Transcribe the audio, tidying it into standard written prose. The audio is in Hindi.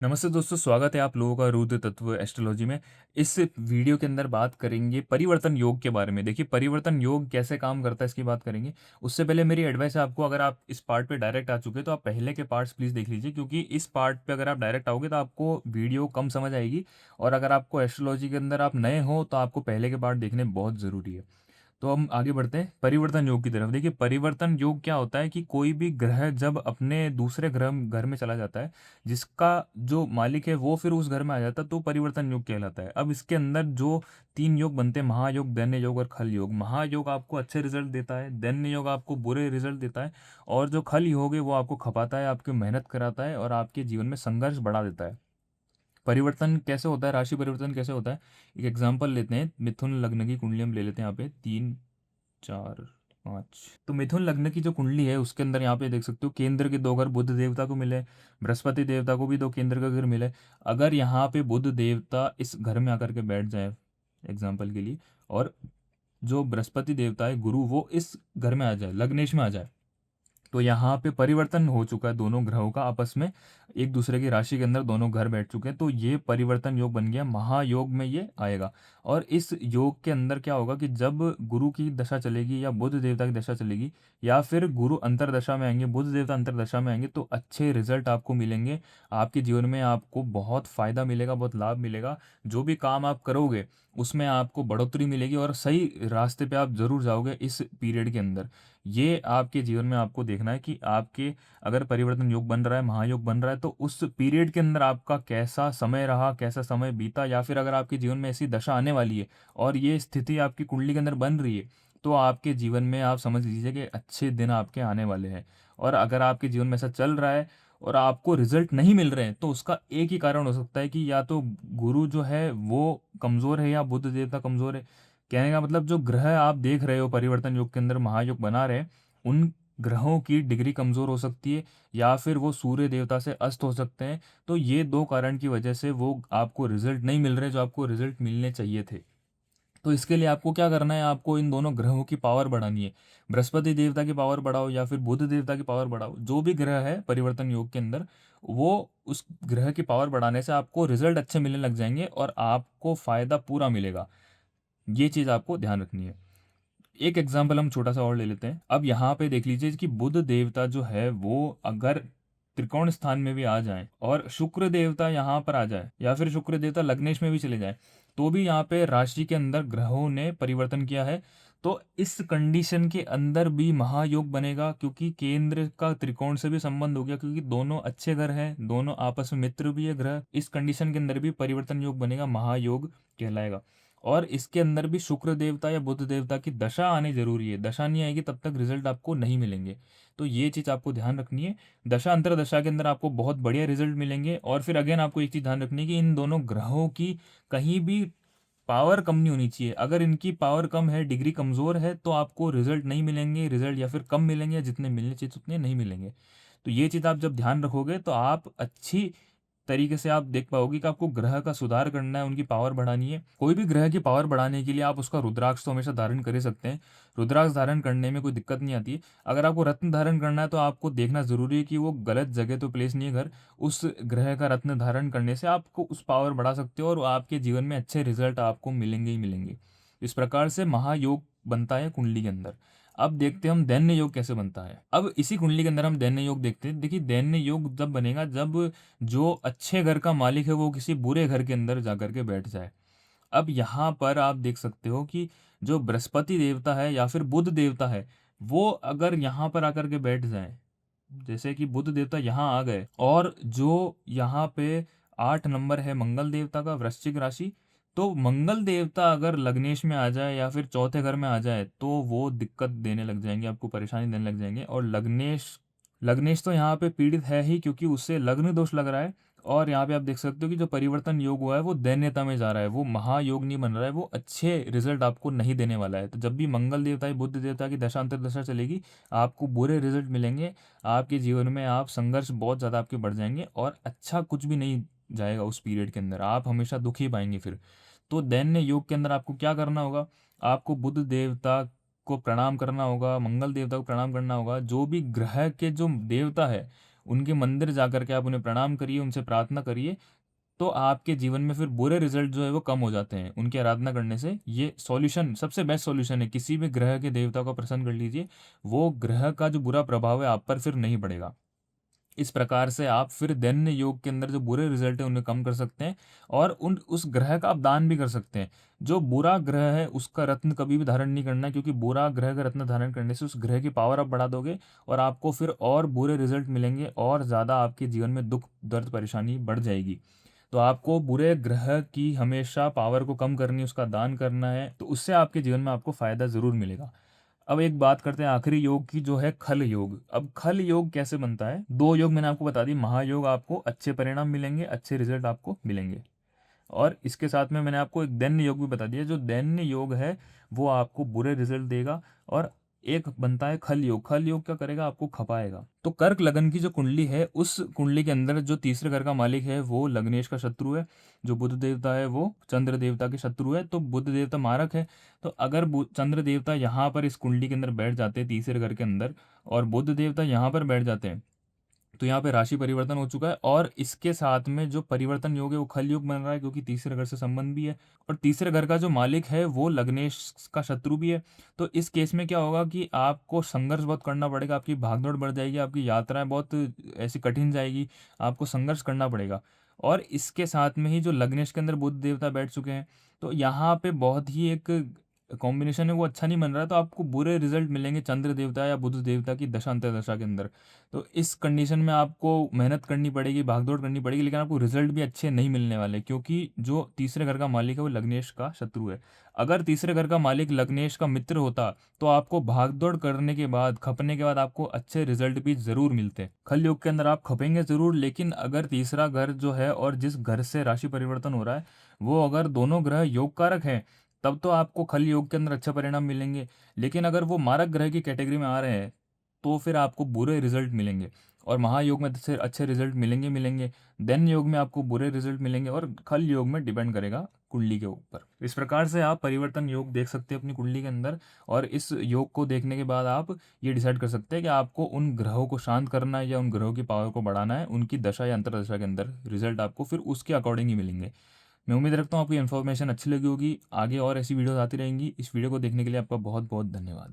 नमस्ते दोस्तों, स्वागत है आप लोगों का रुद्र तत्व एस्ट्रोलॉजी में। इस वीडियो के अंदर बात करेंगे परिवर्तन योग के बारे में। देखिए, परिवर्तन योग कैसे काम करता है इसकी बात करेंगे। उससे पहले मेरी एडवाइस है आपको, अगर आप इस पार्ट पे डायरेक्ट आ चुके हैं तो आप पहले के पार्ट्स प्लीज़ देख लीजिए, क्योंकि इस पार्ट पे अगर आप डायरेक्ट आओगे तो आपको वीडियो कम समझ आएगी। और अगर आपको एस्ट्रोलॉजी के अंदर आप नए हो तो आपको पहले के पार्ट देखने बहुत ज़रूरी है। तो हम आगे बढ़ते हैं परिवर्तन योग की तरफ। देखिए, परिवर्तन योग क्या होता है कि कोई भी ग्रह जब अपने दूसरे ग्रह घर में चला जाता है, जिसका जो मालिक है वो फिर उस घर में आ जाता है, तो परिवर्तन योग कहलाता है। अब इसके अंदर जो तीन योग बनते हैं, महायोग, दैन्य योग और खल योग। महायोग आपको अच्छे रिजल्ट देता है, दैन्य योग आपको बुरे रिजल्ट देता है, और जो खल योग है वो आपको खपाता है, आपकी मेहनत कराता है और आपके जीवन में संघर्ष बढ़ा देता है। परिवर्तन कैसे होता है, राशि परिवर्तन कैसे होता है, एक एग्जांपल लेते हैं। मिथुन लग्न की कुंडली हम ले लेते हैं। यहाँ पे 3, 4, 5। तो मिथुन लग्न की जो कुंडली है उसके अंदर यहाँ पे देख सकते हो केंद्र के दो घर बुध देवता को मिले, बृहस्पति देवता को भी दो केंद्र का घर मिले। अगर यहाँ पे बुध देवता इस घर में आकर के बैठ जाए एग्जाम्पल के लिए, और जो बृहस्पति देवता है गुरु वो इस घर में आ जाए, लग्नेश में आ जाए, तो यहाँ पे परिवर्तन हो चुका है दोनों ग्रहों का आपस में। एक दूसरे की राशि के अंदर दोनों घर बैठ चुके हैं, तो ये परिवर्तन योग बन गया, महायोग में ये आएगा। और इस योग के अंदर क्या होगा कि जब गुरु की दशा चलेगी या बुध देवता की दशा चलेगी, या फिर गुरु अंतरदशा में आएंगे, बुध देवता अंतरदशा में आएंगे, तो अच्छे रिजल्ट आपको मिलेंगे। आपके जीवन में आपको बहुत फायदा मिलेगा, बहुत लाभ मिलेगा। जो भी काम आप करोगे उसमें आपको बढ़ोतरी मिलेगी और सही रास्ते पे आप जरूर जाओगे इस पीरियड के अंदर। ये आपके जीवन में आपको देखना है कि आपके अगर परिवर्तन योग बन रहा है, महायोग बन रहा है, तो उस पीरियड के अंदर आपका कैसा समय रहा, कैसा समय बीता, या फिर अगर आपके जीवन में ऐसी दशा आने वाली है और ये स्थिति आपकी कुंडली के अंदर बन रही है, तो आपके जीवन में आप समझ लीजिए कि अच्छे दिन आपके आने वाले हैं। और अगर आपके जीवन में ऐसा चल रहा है और आपको रिजल्ट नहीं मिल रहे हैं, तो उसका एक ही कारण हो सकता है कि या तो गुरु जो है वो कमज़ोर है या बुध देवता कमज़ोर है। कहने का मतलब, जो ग्रह आप देख रहे हो परिवर्तन योग के अंदर महायोग बना रहे हैं, उन ग्रहों की डिग्री कमज़ोर हो सकती है, या फिर वो सूर्य देवता से अस्त हो सकते हैं। तो ये दो कारण की वजह से वो आपको रिजल्ट नहीं मिल रहे जो आपको रिजल्ट मिलने चाहिए थे। तो इसके लिए आपको क्या करना है, आपको इन दोनों ग्रहों की पावर बढ़ानी है। बृहस्पति देवता की पावर बढ़ाओ या फिर बुध देवता की पावर बढ़ाओ, जो भी ग्रह है परिवर्तन योग के अंदर, वो उस ग्रह की पावर बढ़ाने से आपको रिजल्ट अच्छे मिलने लग जाएंगे और आपको फायदा पूरा मिलेगा। ये चीज़ आपको ध्यान रखनी है। एक एग्जाम्पल हम छोटा सा और ले लेते हैं। अब यहाँ पे देख लीजिए कि बुध देवता जो है वो अगर त्रिकोण स्थान में भी आ जाए और शुक्र देवता यहाँ पर आ जाए, या फिर शुक्र देवता लग्नेश में भी चले जाए, तो भी यहाँ पे राशि के अंदर ग्रहों ने परिवर्तन किया है। तो इस कंडीशन के अंदर भी महायोग बनेगा, क्योंकि केंद्र का त्रिकोण से भी संबंध हो गया, क्योंकि दोनों अच्छे ग्रह हैं, दोनों आपस में मित्र भी है ग्रह। इस कंडीशन के अंदर भी परिवर्तन योग बनेगा, महायोग कहलाएगा। और इसके अंदर भी शुक्र देवता या बुध देवता की दशा आनी जरूरी है। दशा नहीं आएगी तब तक रिजल्ट आपको नहीं मिलेंगे। तो ये चीज़ आपको ध्यान रखनी है। दशा अंतर दशा के अंदर आपको बहुत बढ़िया रिजल्ट मिलेंगे। और फिर अगेन आपको एक चीज़ ध्यान रखनी है कि इन दोनों ग्रहों की कहीं भी पावर कम नहीं होनी चाहिए। अगर इनकी पावर कम है, डिग्री कमज़ोर है, तो आपको रिजल्ट नहीं मिलेंगे, रिजल्ट या फिर कम मिलेंगे, या जितने मिलने चाहिए उतने नहीं मिलेंगे। तो ये चीज़ आप जब ध्यान रखोगे तो आप अच्छी तरीके से आप देख पाओगे कि आपको ग्रह का सुधार करना है, उनकी पावर बढ़ानी है। कोई भी ग्रह की पावर बढ़ाने के लिए आप उसका रुद्राक्ष तो हमेशा धारण कर ही सकते हैं। रुद्राक्ष धारण करने में कोई दिक्कत नहीं आती है। अगर आपको रत्न धारण करना है तो आपको देखना जरूरी है कि वो गलत जगह तो प्लेस नहीं है घर। उस ग्रह का रत्न धारण करने से आपको उस पावर बढ़ा सकते हो और आपके जीवन में अच्छे रिजल्ट आपको मिलेंगे ही मिलेंगे। इस प्रकार से महायोग बनता है कुंडली के अंदर। अब देखते हैं हम दैन्य योग कैसे बनता है। अब इसी कुंडली के अंदर हम दैन्य योग देखते हैं। देखिए, दैन्य योग जब बनेगा जब जो अच्छे घर का मालिक है वो किसी बुरे घर के अंदर जाकर के बैठ जाए। अब यहाँ पर आप देख सकते हो कि जो बृहस्पति देवता है या फिर बुध देवता है, वो अगर यहाँ पर आकर के बैठ जाए, जैसे कि बुध देवता यहाँ आ गए, और जो यहाँ पे 8 नंबर है मंगल देवता का, वृश्चिक राशि, तो मंगल देवता अगर लग्नेश में आ जाए या फिर चौथे घर में आ जाए तो वो दिक्कत देने लग जाएंगे, आपको परेशानी देने लग जाएंगे। और लग्नेश लग्नेश तो यहाँ पे पीड़ित है ही, क्योंकि उससे लग्न दोष लग रहा है। और यहाँ पे आप देख सकते हो कि जो परिवर्तन योग हुआ है वो दैन्यता में जा रहा है, वो महायोग नहीं बन रहा है, वो अच्छे रिजल्ट आपको नहीं देने वाला है। तो जब भी मंगल देवता या बुध देवता की दशा अंतर दशा चलेगी, आपको बुरे रिजल्ट मिलेंगे। आपके जीवन में आप संघर्ष बहुत ज़्यादा आपके बढ़ जाएंगे और अच्छा कुछ भी नहीं जाएगा उस पीरियड के अंदर, आप हमेशा दुख ही पाएंगे फिर। तो दैन्य योग के अंदर आपको क्या करना होगा, आपको बुध देवता को प्रणाम करना होगा, मंगल देवता को प्रणाम करना होगा। जो भी ग्रह के जो देवता है उनके मंदिर जा कर के आप उन्हें प्रणाम करिए, उनसे प्रार्थना करिए, तो आपके जीवन में फिर बुरे रिजल्ट जो है वो कम हो जाते हैं उनकी आराधना करने से। ये सॉल्यूशन सबसे बेस्ट सॉल्यूशन है। किसी भी ग्रह के देवता को प्रसन्न कर लीजिए, वो ग्रह का जो बुरा प्रभाव है आप पर फिर नहीं पड़ेगा। इस प्रकार से आप फिर दैन्य योग के अंदर जो बुरे रिजल्ट है उन्हें कम कर सकते हैं, और उन उस ग्रह का आप दान भी कर सकते हैं। जो बुरा ग्रह है उसका रत्न कभी भी धारण नहीं करना है, क्योंकि बुरा ग्रह का रत्न धारण करने से उस ग्रह की पावर आप बढ़ा दोगे, और आपको फिर और बुरे रिजल्ट मिलेंगे, और ज़्यादा आपके जीवन में दुख दर्द परेशानी बढ़ जाएगी। तो आपको बुरे ग्रह की हमेशा पावर को कम करनी है, उसका दान करना है, तो उससे आपके जीवन में आपको फायदा ज़रूर मिलेगा। अब एक बात करते हैं आखिरी योग की, जो है खल योग। अब खल योग कैसे बनता है? दो योग मैंने आपको बता दी। महायोग आपको अच्छे परिणाम मिलेंगे, अच्छे रिजल्ट आपको मिलेंगे, और इसके साथ में मैंने आपको एक दैन्य योग भी बता दिया। जो दैन्य योग है वो आपको बुरे रिजल्ट देगा। और एक बनता है खल योग। खल योग क्या करेगा? आपको खपाएगा। तो कर्क लगन की जो कुंडली है, उस कुंडली के अंदर जो तीसरे घर का मालिक है वो लग्नेश का शत्रु है, जो बुध देवता है वो चंद्र देवता के शत्रु है, तो बुध देवता मारक है। तो अगर चंद्र देवता यहाँ पर इस कुंडली के अंदर बैठ जाते हैं तीसरे घर के अंदर, और बुध देवता यहाँ पर बैठ जाते हैं, तो यहाँ पे राशि परिवर्तन हो चुका है, और इसके साथ में जो परिवर्तन योग है वो खल योग बन रहा है, क्योंकि तीसरे घर से संबंध भी है, और तीसरे घर का जो मालिक है वो लग्नेश का शत्रु भी है। तो इस केस में क्या होगा कि आपको संघर्ष बहुत करना पड़ेगा, आपकी भागदौड़ बढ़ जाएगी, आपकी यात्राएं बहुत ऐसी कठिन जाएगी, आपको संघर्ष करना पड़ेगा। और इसके साथ में ही जो लग्नेश के अंदर बुध देवता बैठ चुके हैं, तो यहाँ पे बहुत ही एक कॉम्बिनेशन है वो अच्छा नहीं बन रहा है, तो आपको बुरे रिजल्ट मिलेंगे चंद्र देवता या बुध देवता की दशा अंतर्दशा के अंदर। तो इस कंडीशन में आपको मेहनत करनी पड़ेगी, भागदौड़ करनी पड़ेगी, लेकिन आपको रिजल्ट भी अच्छे नहीं मिलने वाले, क्योंकि जो तीसरे घर का मालिक है वो लग्नेश का शत्रु है। अगर तीसरे घर का मालिक लग्नेश का मित्र होता, तो आपको भागदौड़ करने के बाद, खपने के बाद आपको अच्छे रिजल्ट भी जरूर मिलते। खल योग के अंदर आप खपेंगे जरूर, लेकिन अगर तीसरा घर जो है और जिस घर से राशि परिवर्तन हो रहा है वो अगर दोनों ग्रह योग कारक हैं, तब तो आपको खल योग के अंदर अच्छा परिणाम मिलेंगे। लेकिन अगर वो मारक ग्रह की कैटेगरी में आ रहे हैं, तो फिर आपको बुरे रिजल्ट मिलेंगे। और महायोग में से अच्छे रिजल्ट मिलेंगे, देन योग में आपको बुरे रिजल्ट मिलेंगे, और खल योग में डिपेंड करेगा कुंडली के ऊपर। इस प्रकार से आप परिवर्तन योग देख सकते हैं अपनी कुंडली के अंदर, और इस योग को देखने के बाद आप ये डिसाइड कर सकते हैं कि आपको उन ग्रहों को शांत करना है या उन ग्रहों की पावर को बढ़ाना है। उनकी दशा या अंतरदशा के अंदर रिजल्ट आपको फिर उसके अकॉर्डिंग ही मिलेंगे। मैं उम्मीद रखता हूँ आपको इन्फॉर्मेशन अच्छी लगी होगी। आगे और ऐसी वीडियोस आती रहेंगी। इस वीडियो को देखने के लिए आपका बहुत बहुत धन्यवाद।